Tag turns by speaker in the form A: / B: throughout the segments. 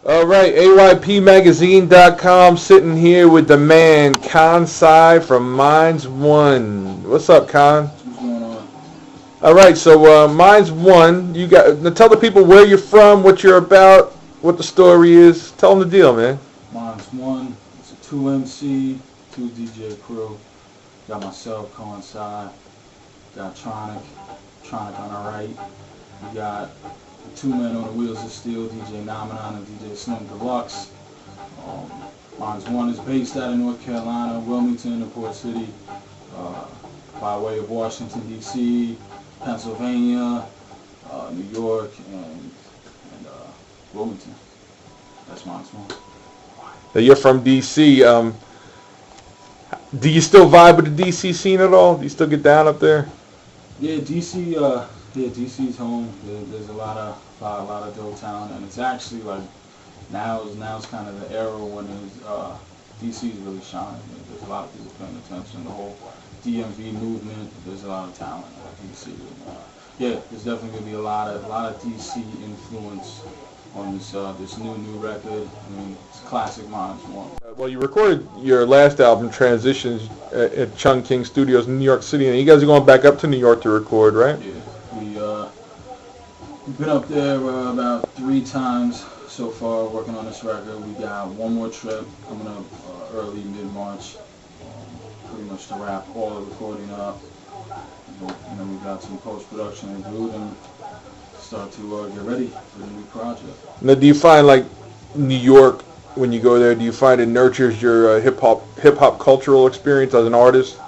A: All right, AYPmagazine.com, sitting here with the man KONscience from MindsOne. What's up, Con?
B: What's going on?
A: All right, so MindsOne, you got now tell the people where you're from, what you're about, what the story is. Tell them the deal, man.
B: MindsOne. It's a 2MC, 2 DJ crew. Got myself, KONscience. Got Tronic on the right. We got 2 men on the wheels of steel, DJ Nomenon and DJ Slim Deluxe. MindsOne is based out of North Carolina, Wilmington, and Port City, by way of Washington, D.C., Pennsylvania, New York, and Wilmington. That's MindsOne.
A: Now, you're from D.C. Do you still vibe with the D.C. scene at all? Do you still get down up there?
B: Yeah, DC. DC's home. There's a lot of dope talent, and it's actually like now's kind of the era when DC's really shining. There's a lot of people paying attention. The whole DMV movement. There's a lot of talent in DC. Yeah, there's definitely gonna be a lot of DC influence on this new record. I mean, it's classic MindsOne.
A: Well, you recorded your last album, Transitions, at Chung King Studios in New York City, and you guys are going back up to New York to record, right?
B: Yeah, we've been up there about 3 times so far working on this record. We got one more trip coming up early mid-March, pretty much to wrap all the recording up. And then we got some post-production and do and start to get ready for the new project.
A: Now, do you find, like, New York, when you go there, do you find it nurtures your hip-hop cultural experience as an artist?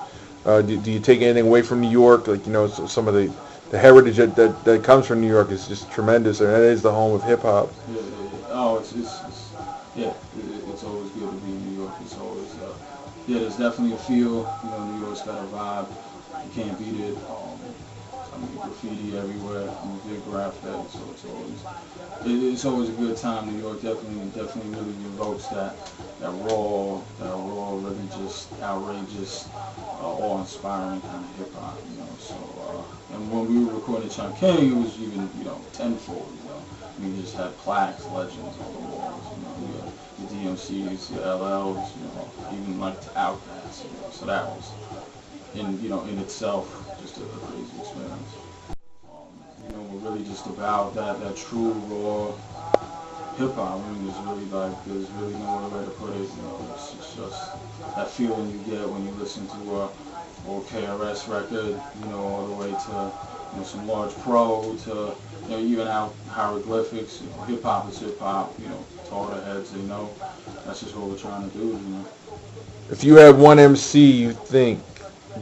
A: Do you take anything away from New York? Like, you know, some of the heritage that comes from New York is just tremendous, and that is the home of hip-hop.
B: Yeah. Oh, it's always good to be in New York. It's always, there's definitely a feel. You know, New York's got a vibe. You can't beat it. I mean, graffiti everywhere. I'm a big rap fan, so it's always a good time. New York definitely really evokes that raw, really just outrageous, awe-inspiring kind of hip hop. You know, so and when we were recording Chung King, it was even tenfold. You know, we just had plaques, legends on the walls. You know, the DMCs, the LLs, even like the Outkast. So that was in itself just a crazy experience. We're really just about that true raw hip hop. I mean, there's really no other way to put it. It's just that feeling you get when you listen to a old KRS record. All the way to some Large Pro to even out hieroglyphics. Hip hop is hip hop. To all the heads, they know. That's just what we're trying to do.
A: If you had one MC you think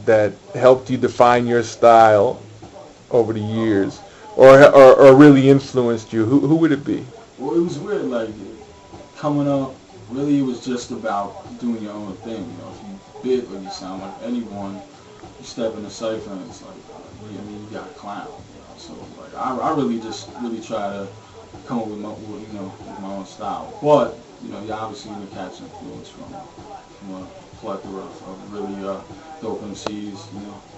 A: that helped you define your style over the years, or really influenced you, who would it be?
B: Well, it was weird, like, coming up, really it was just about doing your own thing. If you bit or you sound like anyone, you step in the cypher and it's like, you got a clown. So, like, I really try to come up with my own style. But, you obviously you catch influence from a plethora of really dope MCs.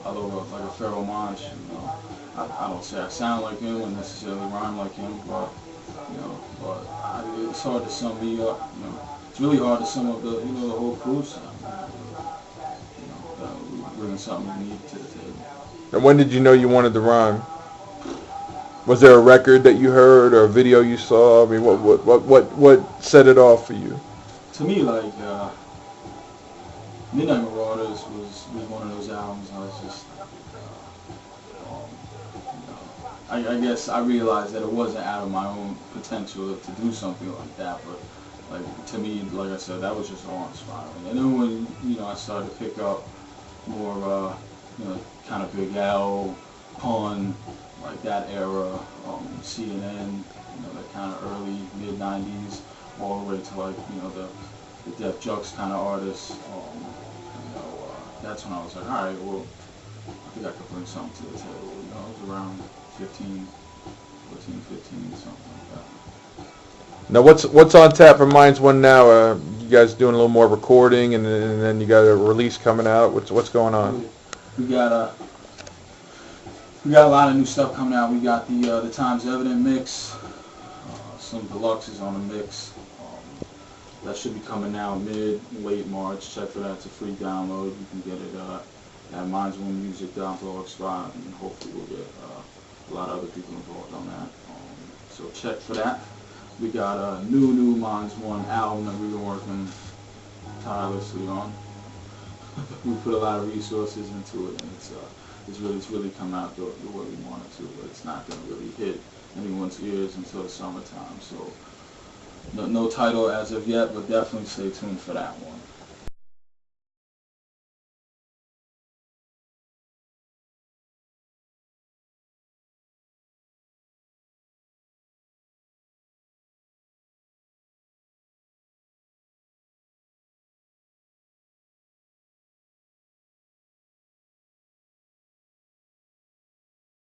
B: I love like a Pharaoh Monch. I don't say I sound like him and necessarily rhyme like him, but it's hard to sum me up. It's really hard to sum up the whole crew sound. Bringing something unique to the table.
A: And when did you know you wanted to rhyme? Was there a record that you heard or a video you saw? I mean, what set it off for you?
B: To me, like Midnight Marauders was one of those albums. I was just, I guess I realized that it wasn't out of my own potential to do something like that, but like to me, like I said, that was just awe-inspiring. And then when I started to pick up more of kind of Big L, Pun, like that era, CNN, that kind of early mid-90s, all the way to like the Def Jux kind of artists. That's when I was like, all right, well, I think I could bring something to the table. It was around 15, something like that.
A: Now, what's on tap for MindsOne now? You guys doing a little more recording, and then you got a release coming out. What's going on?
B: We got a lot of new stuff coming out. We got the Times Evident mix. Some deluxe is on the mix. That should be coming out late March. Check for that. It's a free download. You can get it at MindsOneMusic.org spot, and hopefully we'll get a lot of other people involved on that. So check for that. We got a new MindsOne album that we've been working tirelessly on. We put a lot of resources into it, and it's really come out the way we want it to, but it's not going to really hit anyone's ears until the summertime. So no title as of yet, but definitely stay tuned for that one.